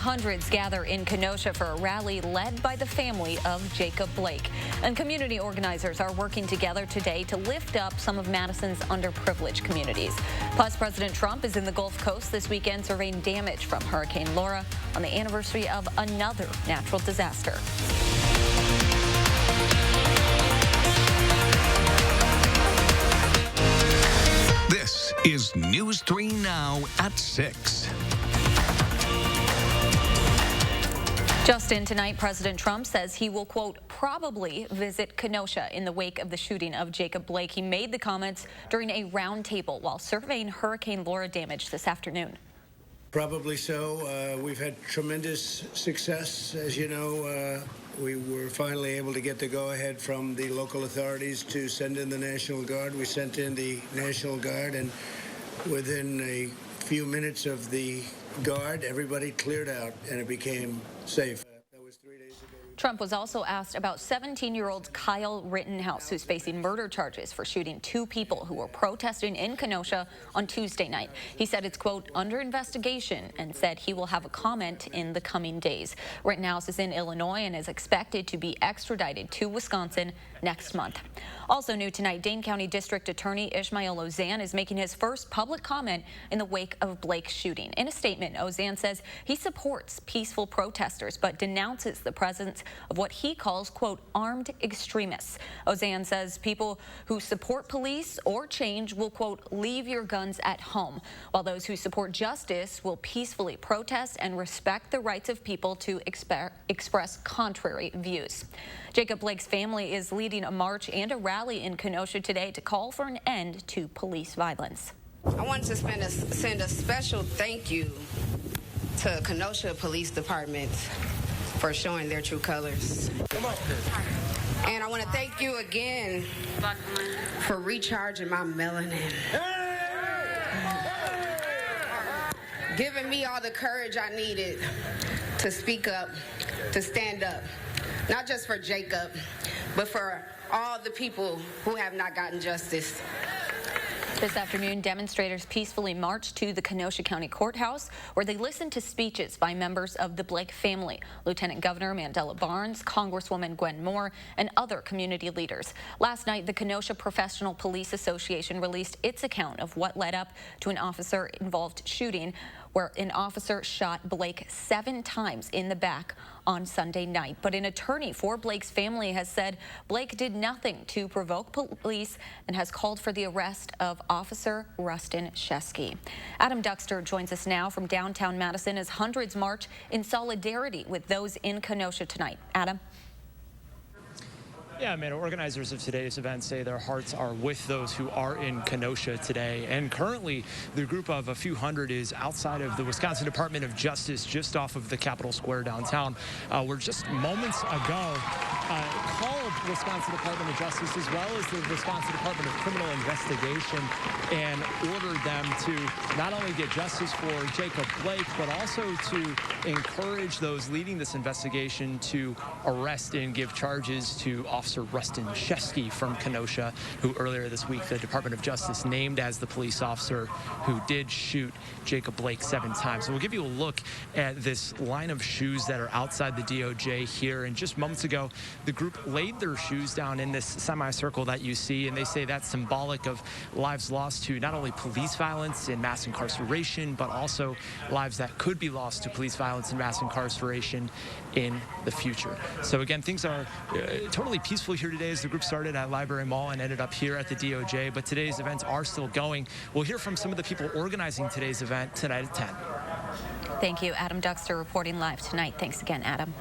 hundreds gather in Kenosha for a rally led by the family of Jacob Blake. And community organizers are working together today to lift up some of Madison's underprivileged communities. Plus, President Trump is in the Gulf Coast this weekend surveying damage from Hurricane Laura on the anniversary of another natural disaster. This is News 3 Now at 6. Just in tonight, President Trump says he will, quote, probably visit Kenosha in the wake of the shooting of Jacob Blake. He made the comments during a roundtable while surveying Hurricane Laura damage this afternoon. Probably so. We've had tremendous success. As you know, we were finally able to get the go-ahead from the local authorities to send in the National Guard. We sent in the National Guard, and within a few minutes of the Guard, everybody cleared out, and it became safe. That was 3 days ago. Trump was also asked about 17-year-old Kyle Rittenhouse, who's facing murder charges for shooting two people who were protesting in Kenosha on Tuesday night. He said it's, quote, under investigation, and said he will have a comment in the coming days. Rittenhouse is in Illinois and is expected to be extradited to Wisconsin next month. Also new tonight, Dane County District Attorney Ishmael Ozan is making his first public comment in the wake of Blake's shooting. In a statement, Ozan says he supports peaceful protesters but denounces the presence of what he calls, quote, armed extremists. Ozan says people who support police or change will, quote, leave your guns at home, while those who support justice will peacefully protest and respect the rights of people to express contrary views. Jacob Blake's family is leading a march and a rally in Kenosha today to call for an end to police violence. I wanted to send a special thank you to Kenosha Police Department for showing their true colors. And I want to thank you again for recharging my melanin. Giving me all the courage I needed to speak up, to stand up. Not just for Jacob, but for all the people who have not gotten justice. This afternoon, demonstrators peacefully marched to the Kenosha County Courthouse, where they listened to speeches by members of the Blake family, Lieutenant Governor Mandela Barnes, Congresswoman Gwen Moore, and other community leaders. Last night, the Kenosha Professional Police Association released its account of what led up to an officer-involved shooting, where an officer shot Blake 7 times in the back on Sunday night. But an attorney for Blake's family has said Blake did nothing to provoke police and has called for the arrest of Officer Rustin Shesky. Adam Duxter joins us now from downtown Madison as hundreds march in solidarity with those in Kenosha tonight. Adam? Yeah, man, organizers of today's event say their hearts are with those who are in Kenosha today. And currently, the group of a few hundred is outside of the Wisconsin Department of Justice, just off of the Capitol Square downtown, where just moments ago called Wisconsin Department of Justice as well as the Wisconsin Department of Criminal Investigation and ordered them to not only get justice for Jacob Blake, but also to encourage those leading this investigation to arrest and give charges to Officer Rustin Shesky from Kenosha, who earlier this week the Department of Justice named as the police officer who did shoot Jacob Blake 7 times. So we'll give you a look at this line of shoes that are outside the DOJ here. And just moments ago, the group laid their shoes down in this semicircle that you see, and they say that's symbolic of lives lost to not only police violence and mass incarceration, but also lives that could be lost to police violence and mass incarceration in the future. So again, things are totally peaceful here today as the group started at Library Mall and ended up here at the DOJ, but today's events are still going. We'll hear from some of the people organizing today's event tonight at 10. Thank you, Adam Duxter, reporting live tonight. Thanks again, Adam.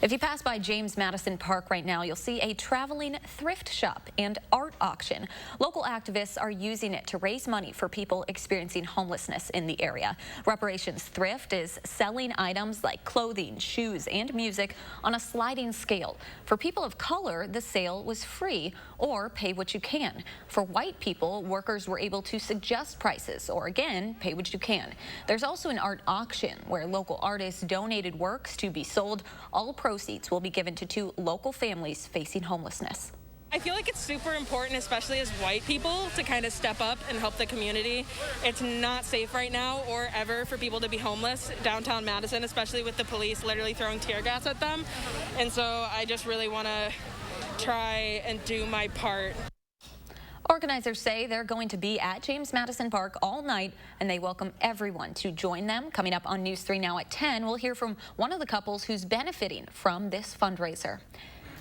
If you pass by James Madison Park right now, you'll see a traveling thrift shop and art auction. Local activists are using it to raise money for people experiencing homelessness in the area. Reparations Thrift is selling items like clothing, shoes, and music on a sliding scale. For people of color, the sale was free or pay what you can. For white people, workers were able to suggest prices or, again, pay what you can. There's also an art auction where local artists donated works to be sold. All proceeds will be given to 2 local families facing homelessness. I feel like it's super important, especially as white people, to kind of step up and help the community. It's not safe right now or ever for people to be homeless downtown Madison, especially with the police literally throwing tear gas at them. And so I just really want to try and do my part. Organizers say they're going to be at James Madison Park all night, and they welcome everyone to join them. Coming up on News 3 Now at 10, we'll hear from one of the couples who's benefiting from this fundraiser.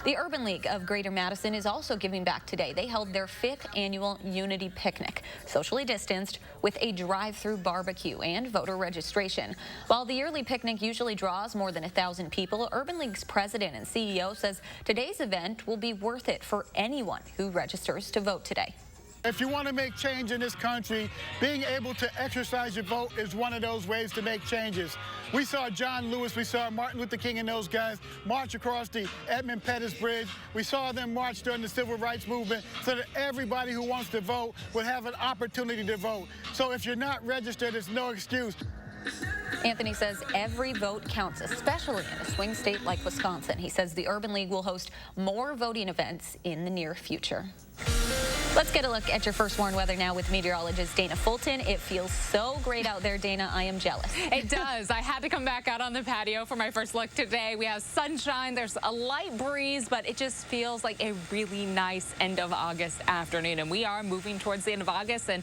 The Urban League of Greater Madison is also giving back today. They held their 5th annual Unity Picnic, socially distanced, with a drive-through barbecue and voter registration. While the yearly picnic usually draws more than 1,000 people, Urban League's president and CEO says today's event will be worth it for anyone who registers to vote today. If you want to make change in this country, being able to exercise your vote is one of those ways to make changes. We saw John Lewis, we saw Martin Luther King and those guys march across the Edmund Pettus Bridge. We saw them march during the Civil Rights Movement so that everybody who wants to vote would have an opportunity to vote. So if you're not registered, there's no excuse. Anthony says every vote counts, especially in a swing state like Wisconsin. He says the Urban League will host more voting events in the near future. Let's get a look at your first warn weather now with meteorologist Dana Fulton. It feels so great out there, Dana. I am jealous. It does. I had to come back out on the patio for my first look today. We have sunshine. There's a light breeze, but it just feels like a really nice end of August afternoon. And we are moving towards the end of August and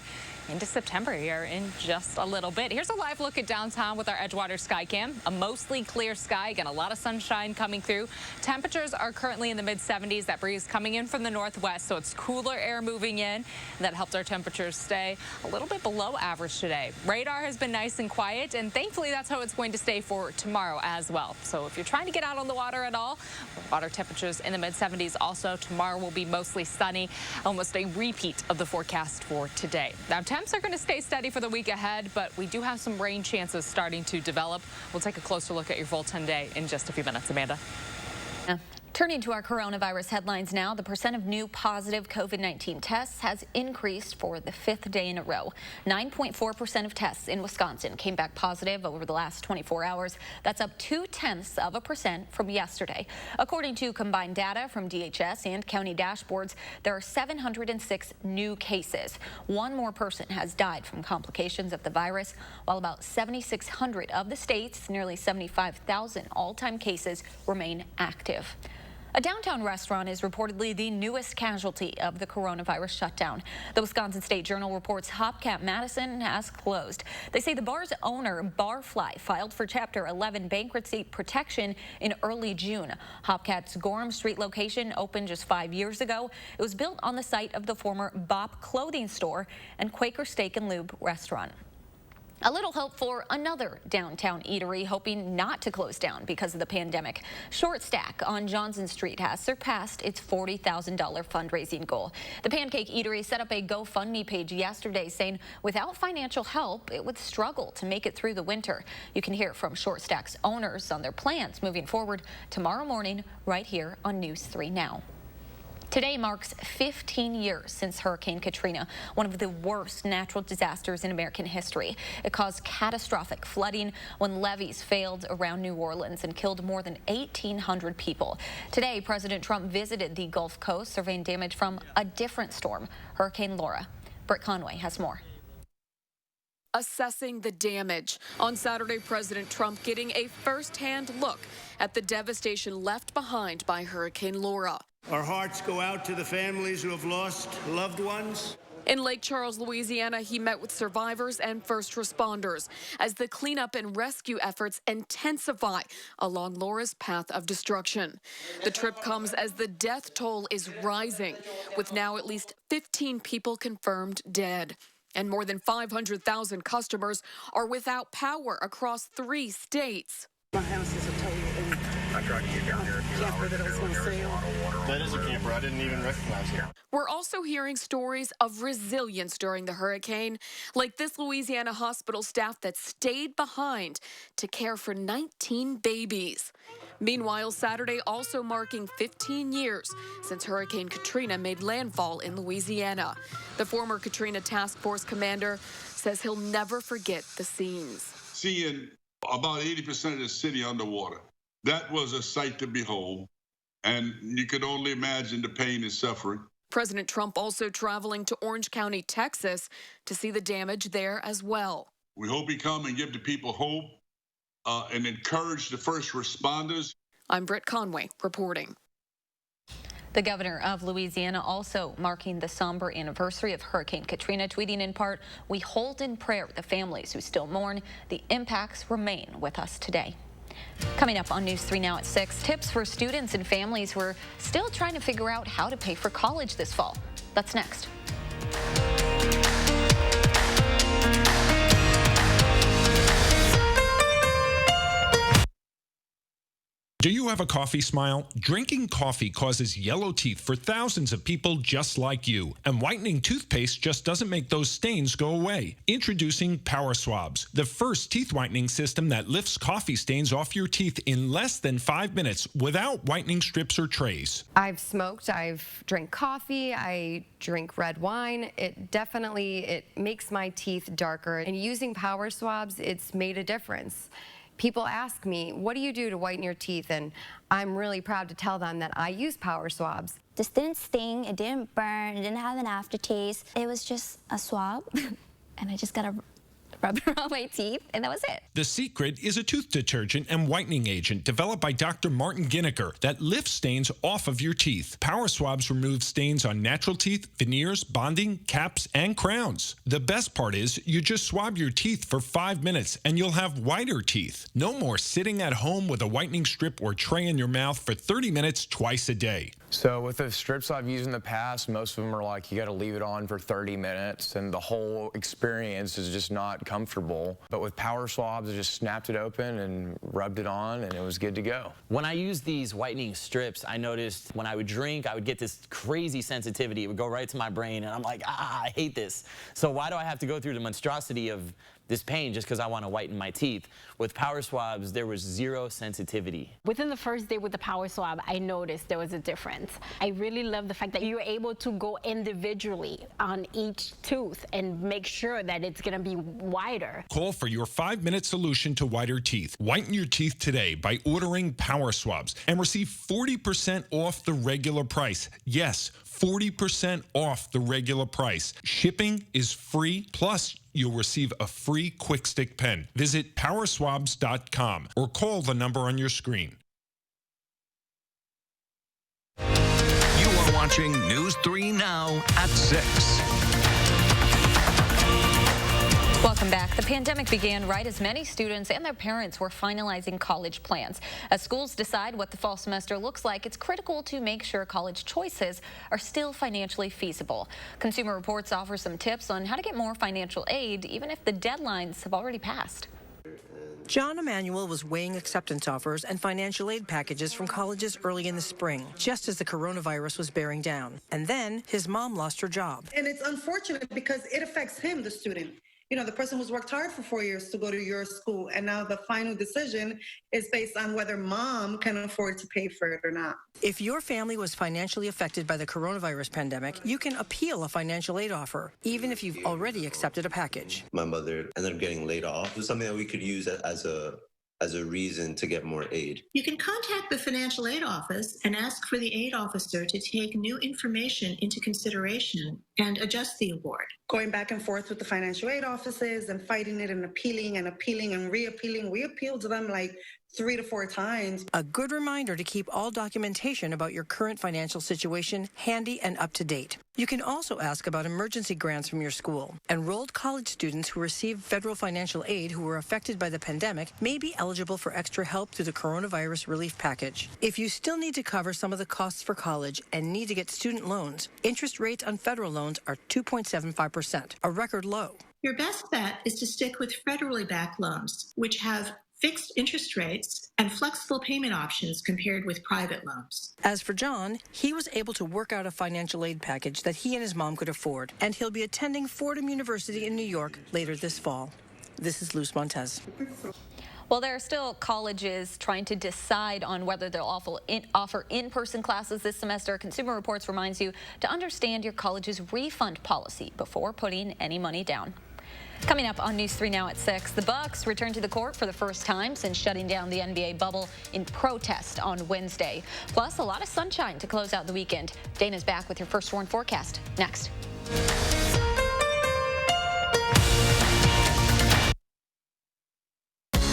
into September here in just a little bit. Here's a live look at downtown with our Edgewater Skycam. A mostly clear sky. Again, a lot of sunshine coming through. Temperatures are currently in the mid-70s. That breeze coming in from the northwest, so it's cooler air moving in. And that helped our temperatures stay a little bit below average today. Radar has been nice and quiet, and thankfully that's how it's going to stay for tomorrow as well. So if you're trying to get out on the water at all, water temperatures in the mid-70s also. Tomorrow will be mostly sunny, almost a repeat of the forecast for today. Now, temps are going to stay steady for the week ahead, but we do have some rain chances starting to develop. We'll take a closer look at your full 10-day in just a few minutes. Amanda. Turning to our coronavirus headlines now, the percent of new positive COVID-19 tests has increased for the 5th day in a row. 9.4% of tests in Wisconsin came back positive over the last 24 hours. That's up 0.2% from yesterday. According to combined data from DHS and county dashboards, there are 706 new cases. One more person has died from complications of the virus, while about 7,600 of the state's nearly 75,000 all-time cases remain active. A downtown restaurant is reportedly the newest casualty of the coronavirus shutdown. The Wisconsin State Journal reports Hopcat Madison has closed. They say the bar's owner, Barfly, filed for Chapter 11 bankruptcy protection in early June. Hopcat's Gorham Street location opened just 5 years ago. It was built on the site of the former Bop clothing store and Quaker Steak and Lube restaurant. A little hope for another downtown eatery, hoping not to close down because of the pandemic. Short Stack on Johnson Street has surpassed its $40,000 fundraising goal. The Pancake Eatery set up a GoFundMe page yesterday saying without financial help, it would struggle to make it through the winter. You can hear from Short Stack's owners on their plans moving forward tomorrow morning right here on News 3 Now. Today marks 15 years since Hurricane Katrina, one of the worst natural disasters in American history. It caused catastrophic flooding when levees failed around New Orleans and killed more than 1,800 people. Today, President Trump visited the Gulf Coast, surveying damage from a different storm, Hurricane Laura. Britt Conway has more. Assessing the damage. On Saturday, President Trump getting a first-hand look at the devastation left behind by Hurricane Laura. Our hearts go out to the families who have lost loved ones. In Lake Charles, Louisiana, he met with survivors and first responders as the cleanup and rescue efforts intensify along Laura's path of destruction. The trip comes as the death toll is rising, with now at least 15 people confirmed dead. And more than 500,000 customers are without power across 3 states. My house is a total camper that I was going to sell. That is a camper. I didn't even recognize it. We're also hearing stories of resilience during the hurricane, like this Louisiana hospital staff that stayed behind to care for 19 babies. Meanwhile, Saturday also marking 15 years since Hurricane Katrina made landfall in Louisiana. The former Katrina Task Force commander says he'll never forget the scenes. Seeing about 80% of the city underwater, that was a sight to behold. And you could only imagine the pain and suffering. President Trump also traveling to Orange County, Texas, to see the damage there as well. We hope he come and give the people hope and encourage the first responders. I'm Britt Conway reporting. The governor of Louisiana also marking the somber anniversary of Hurricane Katrina, tweeting in part, "We hold in prayer the families who still mourn. The impacts remain with us today." Coming up on News 3 Now at 6, tips for students and families who are still trying to figure out how to pay for college this fall. That's next. Do you have a coffee smile? Drinking coffee causes yellow teeth for thousands of people just like you. And whitening toothpaste just doesn't make those stains go away. Introducing Power Swabs, the first teeth whitening system that lifts coffee stains off your teeth in less than 5 minutes without whitening strips or trays. I've smoked, I've drank coffee, I drink red wine. It makes my teeth darker. And using Power Swabs, it's made a difference. People ask me, what do you do to whiten your teeth? And I'm really proud to tell them that I use Power Swabs. This didn't sting, it didn't burn, it didn't have an aftertaste. It was just a swab, and I just got to rub it on my teeth, and that was it. The Secret is a tooth detergent and whitening agent developed by Dr. Martin Ginniker that lifts stains off of your teeth. Power Swabs remove stains on natural teeth, veneers, bonding, caps, and crowns. The best part is you just swab your teeth for 5 minutes and you'll have whiter teeth. No more sitting at home with a whitening strip or tray in your mouth for 30 minutes twice a day. So with the strips I've used in the past, most of them are like you got to leave it on for 30 minutes and the whole experience is just not comfortable. But with Power Swabs, I just snapped it open and rubbed it on and it was good to go. When I used these whitening strips, I noticed when I would drink, I would get this crazy sensitivity. It would go right to my brain and I'm like, I hate this. So why do I have to go through the monstrosity of this pain just because I want to whiten my teeth? With Power Swabs, there was zero sensitivity. Within the first day with the Power Swab, I noticed there was a difference. I really love the fact that you're able to go individually on each tooth and make sure that it's going to be wider. Call for your 5-minute solution to whiter teeth. Whiten your teeth today by ordering Power Swabs and receive 40% off the regular price. Yes, 40% off the regular price. Shipping is free, plus you'll receive a free Quick Stick pen. Visit powerswabs.com or call the number on your screen. You are watching News 3 Now at 6. Welcome back. The pandemic began right as many students and their parents were finalizing college plans. As schools decide what the fall semester looks like, it's critical to make sure college choices are still financially feasible. Consumer Reports offers some tips on how to get more financial aid, even if the deadlines have already passed. John Emanuel was weighing acceptance offers and financial aid packages from colleges early in the spring, just as the coronavirus was bearing down. And then his mom lost her job. And it's unfortunate because it affects him, the student. You know, the person who's worked hard for 4 years to go to your school, and now the final decision is based on whether mom can afford to pay for it or not. If your family was financially affected by the coronavirus pandemic, you can appeal a financial aid offer, even if you've already accepted a package. My mother ended up getting laid off. It was something that we could use as a reason to get more aid. You can contact the financial aid office and ask for the aid officer to take new information into consideration and adjust the award. Going back and forth with the financial aid offices and fighting it and appealing and reappealing. We appealed to them like 3 to 4 times. A good reminder to keep all documentation about your current financial situation handy and up to date. You can also ask about emergency grants from your school. Enrolled college students who receive federal financial aid who were affected by the pandemic may be eligible for extra help through the coronavirus relief package. If you still need to cover some of the costs for college and need to get student loans, interest rates on federal loans are 2.75%, a record low. Your best bet is to stick with federally backed loans, which have fixed interest rates and flexible payment options compared with private loans. As for John, he was able to work out a financial aid package that he and his mom could afford, and he'll be attending Fordham University in New York later this fall. This is Luz Montez. Well, there are still colleges trying to decide on whether they'll offer in-person classes this semester. Consumer Reports reminds you to understand your college's refund policy before putting any money down. Coming up on News 3 Now at 6, the Bucks return to the court for the first time since shutting down the NBA bubble in protest on Wednesday. Plus, a lot of sunshine to close out the weekend. Dana's back with your first sworn forecast next.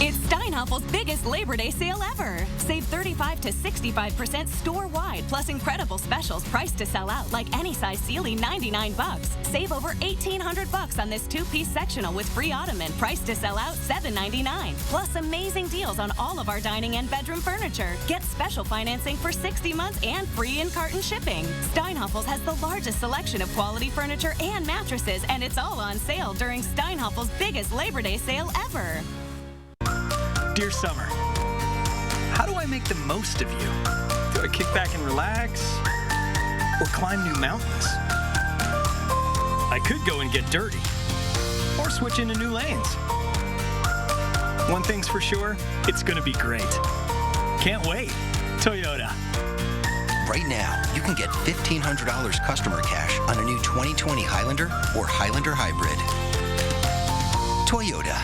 It's Steinhaffel's biggest Labor Day sale ever. Save 35 to 65% store-wide, plus incredible specials priced to sell out, like any size Sealy, $99. Save over $1,800 on this two-piece sectional with free ottoman, priced to sell out, $799. Plus amazing deals on all of our dining and bedroom furniture. Get special financing for 60 months and free in-carton shipping. Steinhaffel's has the largest selection of quality furniture and mattresses, and it's all on sale during Steinhaffel's biggest Labor Day sale ever. Dear Summer, how do I make the most of you? Do I kick back and relax? Or climb new mountains? I could go and get dirty. Or switch into new lanes. One thing's for sure, it's gonna be great. Can't wait. Toyota. Right now, you can get $1,500 customer cash on a new 2020 Highlander or Highlander Hybrid. Toyota.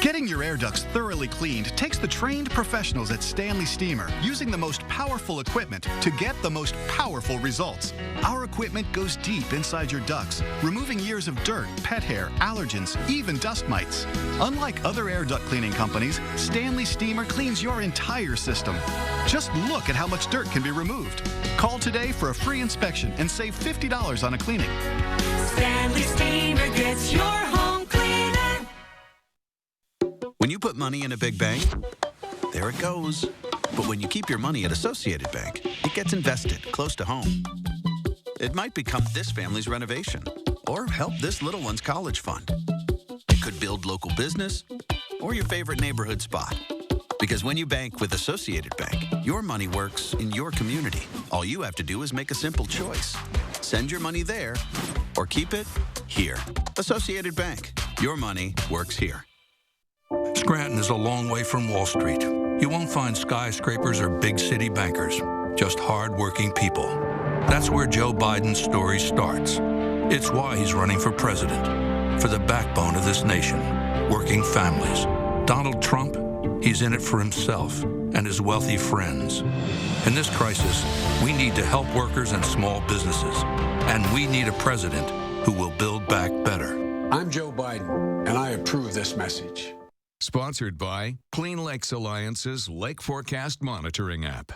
Getting your air ducts thoroughly cleaned takes the trained professionals at Stanley Steamer using the most powerful equipment to get the most powerful results. Our equipment goes deep inside your ducts, removing years of dirt, pet hair, allergens, even dust mites. Unlike other air duct cleaning companies, Stanley Steamer cleans your entire system. Just look at how much dirt can be removed. Call today for a free inspection and save $50 on a cleaning. Stanley Steamer gets your home cleaner. When you put money in a big bank, there it goes. But when you keep your money at Associated Bank, it gets invested close to home. It might become this family's renovation or help this little one's college fund. It could build local business or your favorite neighborhood spot. Because when you bank with Associated Bank, your money works in your community. All you have to do is make a simple choice. Send your money there or keep it here. Associated Bank. Your money works here. Scranton is a long way from Wall Street. You won't find skyscrapers or big city bankers, just hard-working people. That's where Joe Biden's story starts. It's why he's running for president, for the backbone of this nation, working families. Donald Trump, he's in it for himself and his wealthy friends. In this crisis, we need to help workers and small businesses, and we need a president who will build back better. I'm Joe Biden, and I approve this message. Sponsored by Clean Lakes Alliance's Lake Forecast Monitoring app.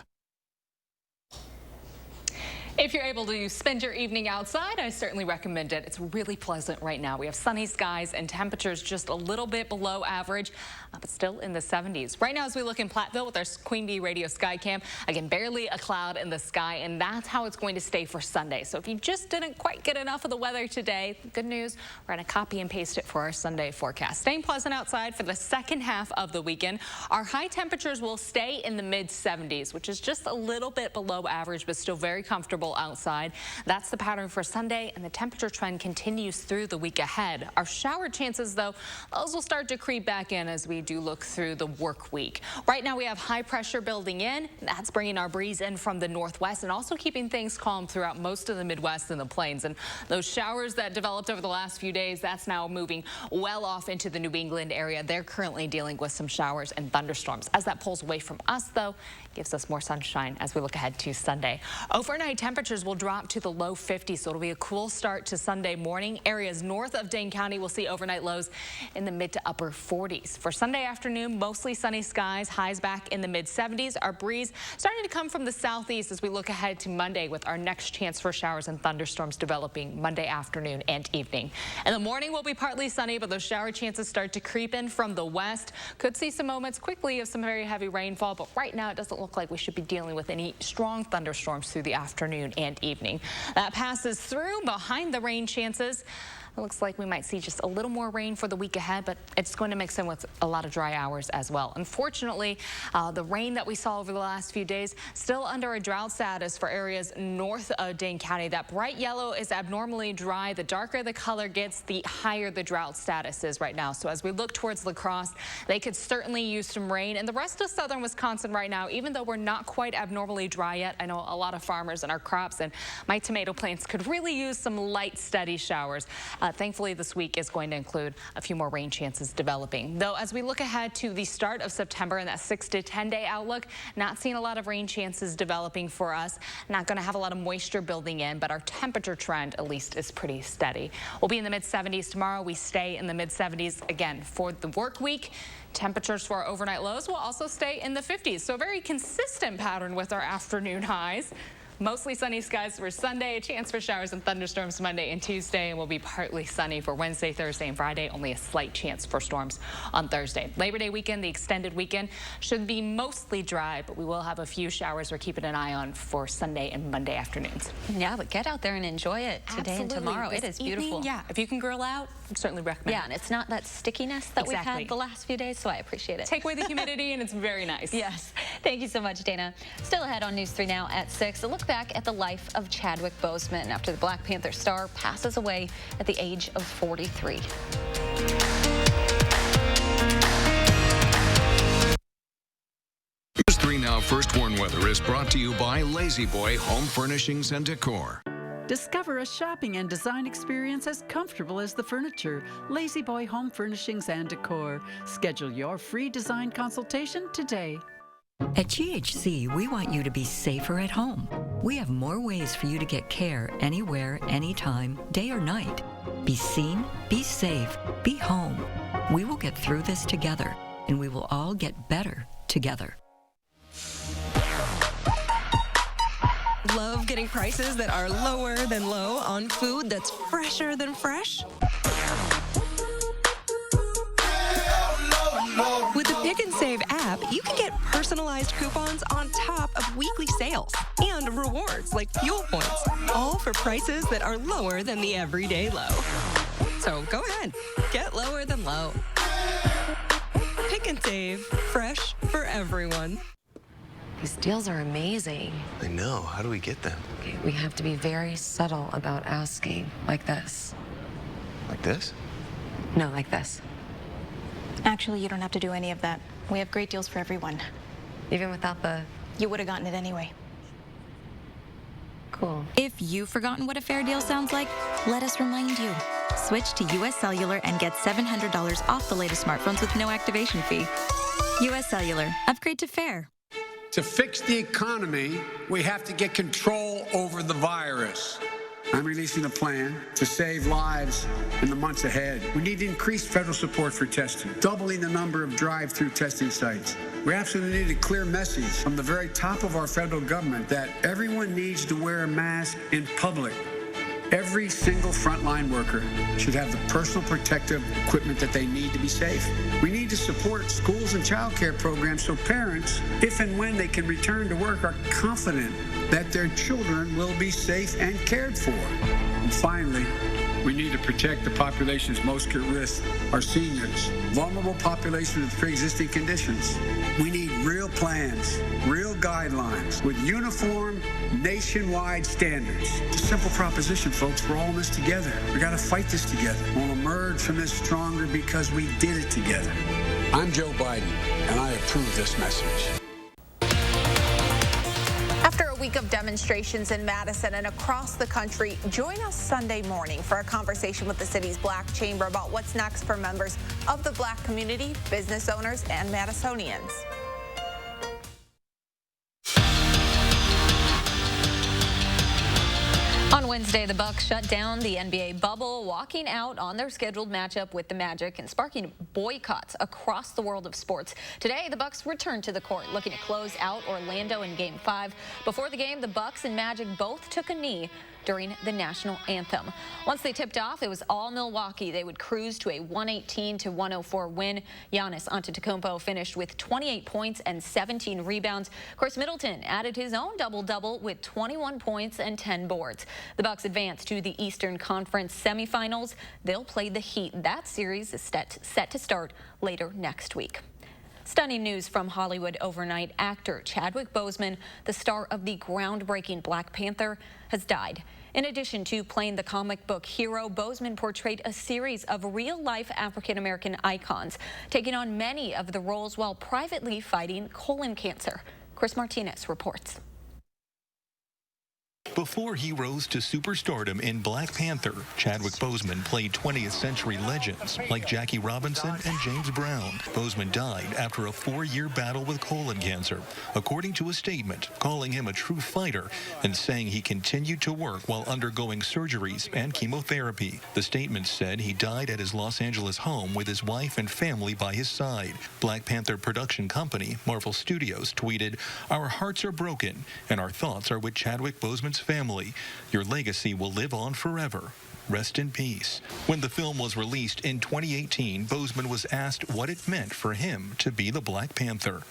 If you're able to spend your evening outside, I certainly recommend it. It's really pleasant right now. We have sunny skies and temperatures just a little bit below average, but still in the 70s. Right now, as we look in Platteville with our Queen Bee Radio Sky Cam, again, barely a cloud in the sky, and that's how it's going to stay for Sunday. So if you just didn't quite get enough of the weather today, good news, we're going to copy and paste it for our Sunday forecast. Staying pleasant outside for the second half of the weekend. Our high temperatures will stay in the mid-70s, which is just a little bit below average, but still very comfortable outside. That's the pattern for Sunday, and the temperature trend continues through the week ahead. Our shower chances, though, those will start to creep back in as we do look through the work week. Right now, we have high pressure building in. That's bringing our breeze in from the northwest and also keeping things calm throughout most of the Midwest and the plains. And those showers that developed over the last few days, that's now moving well off into the New England area. They're currently dealing with some showers and thunderstorms. As that pulls away from us, though, gives us more sunshine as we look ahead to Sunday. Overnight temperatures will drop to the low 50s, so it'll be a cool start to Sunday morning. Areas north of Dane County will see overnight lows in the mid to upper 40s. For Sunday afternoon, mostly sunny skies, highs back in the mid 70s. Our breeze starting to come from the southeast as we look ahead to Monday with our next chance for showers and thunderstorms developing Monday afternoon and evening. In the morning will be partly sunny, but those shower chances start to creep in from the west. Could see some moments quickly of some very heavy rainfall, but right now it doesn't look like we should be dealing with any strong thunderstorms through the afternoon and evening. That passes through behind the rain chances. It looks like we might see just a little more rain for the week ahead, but it's going to mix in with a lot of dry hours as well. Unfortunately, the rain that we saw over the last few days still under a drought status for areas north of Dane County. That bright yellow is abnormally dry. The darker the color gets, the higher the drought status is right now. So as we look towards La Crosse, they could certainly use some rain. And the rest of southern Wisconsin right now, even though we're not quite abnormally dry yet, I know a lot of farmers and our crops and my tomato plants could really use some light, steady showers. Thankfully, this week is going to include a few more rain chances developing. Though, as we look ahead to the start of September and that 6 to 10 day outlook, not seeing a lot of rain chances developing for us. Not going to have a lot of moisture building in, but our temperature trend, at least, is pretty steady. We'll be in the mid-70s tomorrow. We stay in the mid-70s again for the work week. Temperatures for our overnight lows will also stay in the 50s. So a very consistent pattern with our afternoon highs. Mostly sunny skies for Sunday, a chance for showers and thunderstorms Monday and Tuesday, and will be partly sunny for Wednesday, Thursday, and Friday. Only a slight chance for storms on Thursday. Labor Day weekend, the extended weekend, should be mostly dry, but we will have a few showers we're keeping an eye on for Sunday and Monday afternoons. Yeah, but get out there and enjoy it today and tomorrow. It is beautiful. Yeah, if you can grill out, I certainly recommend it. Yeah, and it's not that stickiness that we've had the last few days, so I appreciate it. Take away the humidity, and it's very nice. Yes. Thank you so much, Dana. Still ahead on News 3 Now at 6. A look back at the life of Chadwick Boseman after the Black Panther star passes away at the age of 43. News 3 Now First Warn Weather is brought to you by Lazy Boy Home Furnishings and Decor. Discover a shopping and design experience as comfortable as the furniture. Lazy Boy Home Furnishings and Decor. Schedule your free design consultation today. At GHC, we want you to be safer at home. We have more ways for you to get care anywhere, anytime, day or night. Be seen, be safe, be home. We will get through this together, and we will all get better together. Love getting prices that are lower than low on food that's fresher than fresh? With the Pick and Save app, you can get personalized coupons on top of weekly sales and rewards like fuel points, all for prices that are lower than the everyday low. So go ahead, get lower than low. Pick and Save, fresh for everyone. These deals are amazing. I know. How do we get them? Okay, we have to be very subtle about asking, like this. Like this? No, like this. Actually, you don't have to do any of that. We have great deals for everyone. Even without the... You would have gotten it anyway. Cool. If you've forgotten what a fair deal sounds like, let us remind you. Switch to US Cellular and get $700 off the latest smartphones with no activation fee. US Cellular. Upgrade to fair. To fix the economy, we have to get control over the virus. I'm releasing a plan to save lives in the months ahead. We need increased federal support for testing, doubling the number of drive-through testing sites. We absolutely need a clear message from the very top of our federal government that everyone needs to wear a mask in public. Every single frontline worker should have the personal protective equipment that they need to be safe. We need to support schools and child care programs so parents, if and when they can return to work, are confident that their children will be safe and cared for. And finally, we need to protect the populations most at risk, our seniors, vulnerable populations with pre-existing conditions. We need real plans, real guidelines with uniform nationwide standards. It's a simple proposition, folks. We're all in this together. We got to fight this together. We'll emerge from this stronger because we did it together. I'm Joe Biden, and I approve this message. After a week of demonstrations in Madison and across the country, join us Sunday morning for a conversation with the city's Black Chamber about what's next for members of the Black community, business owners, and Madisonians. On Wednesday, the Bucks shut down the NBA bubble, walking out on their scheduled matchup with the Magic and sparking boycotts across the world of sports. Today, the Bucks returned to the court, looking to close out Orlando in Game 5. Before the game, the Bucks and Magic both took a knee during the national anthem. Once they tipped off, it was all Milwaukee. They would cruise to a 118-104 win. Giannis Antetokounmpo finished with 28 points and 17 rebounds. Chris Middleton added his own double-double with 21 points and 10 boards. The Bucks advanced to the Eastern Conference semifinals. They'll play the Heat. That series is set to start later next week. Stunning news from Hollywood overnight. Actor Chadwick Boseman, the star of the groundbreaking Black Panther, has died. In addition to playing the comic book hero, Boseman portrayed a series of real-life African-American icons, taking on many of the roles while privately fighting colon cancer. Chris Martinez reports. Before he rose to superstardom in Black Panther, Chadwick Boseman played 20th century legends like Jackie Robinson and James Brown. Boseman died after a 4-year battle with colon cancer, according to a statement calling him a true fighter and saying he continued to work while undergoing surgeries and chemotherapy. The statement said he died at his Los Angeles home with his wife and family by his side. Black Panther production company Marvel Studios tweeted, "Our hearts are broken and our thoughts are with Chadwick Boseman's family. Your legacy will live on forever. Rest in peace." When the film was released in 2018, Boseman was asked what it meant for him to be the Black Panther.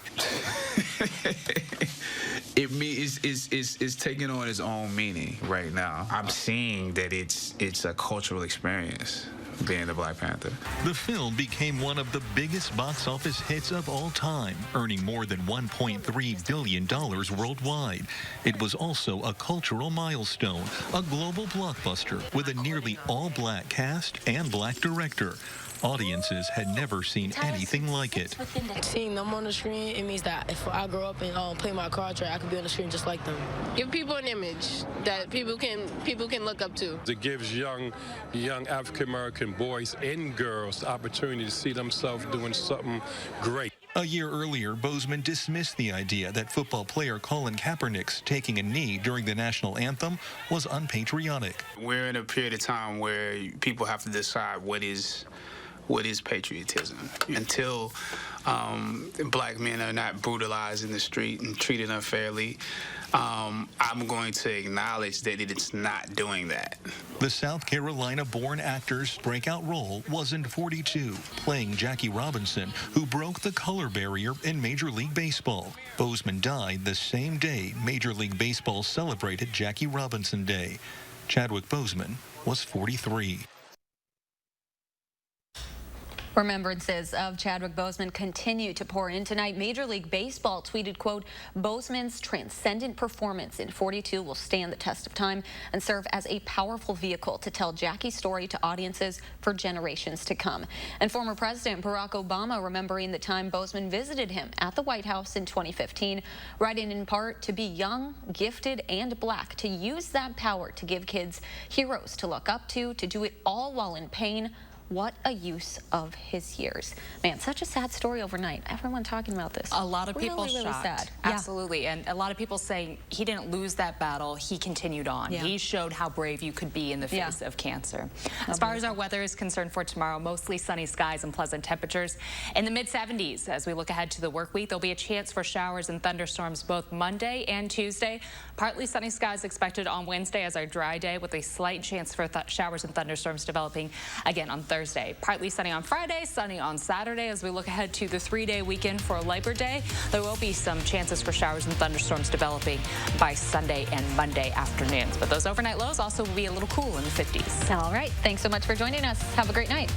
It's taking on its own meaning right now. I'm seeing that it's a cultural experience being the Black Panther. The film became one of the biggest box office hits of all time, earning more than $1.3 billion worldwide. It was also a cultural milestone, a global blockbuster with a nearly all-black cast and black director. Audiences had never seen anything like it. Seeing them on the screen, it means that if I grow up and play my card track, I could be on the screen just like them. Give people an image that people can look up to. It gives young African American boys and girls the opportunity to see themselves doing something great. A year earlier, Boseman dismissed the idea that football player Colin Kaepernick's taking a knee during the national anthem was unpatriotic. We're in a period of time where people have to decide what is patriotism. Until black men are not brutalized in the street and treated unfairly, I'm going to acknowledge that it's not doing that. The South Carolina-born actor's breakout role was in 42, playing Jackie Robinson, who broke the color barrier in Major League Baseball. Boseman died the same day Major League Baseball celebrated Jackie Robinson Day. Chadwick Boseman was 43. Remembrances of Chadwick Boseman continue to pour in tonight. Major League Baseball tweeted, quote, "Boseman's transcendent performance in 42 will stand the test of time and serve as a powerful vehicle to tell Jackie's story to audiences for generations to come." And former President Barack Obama remembering the time Boseman visited him at the White House in 2015, writing in part, "To be young, gifted, and black, to use that power to give kids heroes to look up to do it all while in pain. What a use of his years." Man, such a sad story overnight. Everyone talking about this. A lot of people really shocked. Sad. Absolutely. And a lot of people saying he didn't lose that battle. He continued on. Yeah. He showed how brave you could be in the face of cancer. As far as our weather is concerned for tomorrow, mostly sunny skies and pleasant temperatures in the mid-70s. As we look ahead to the work week, there'll be a chance for showers and thunderstorms both Monday and Tuesday. Partly sunny skies expected on Wednesday as our dry day, with a slight chance for showers and thunderstorms developing again on Thursday. Partly sunny on Friday, sunny on Saturday. As we look ahead to the 3-day weekend for Labor Day, there will be some chances for showers and thunderstorms developing by Sunday and Monday afternoons. But those overnight lows also will be a little cool in the 50s. All right. Thanks so much for joining us. Have a great night.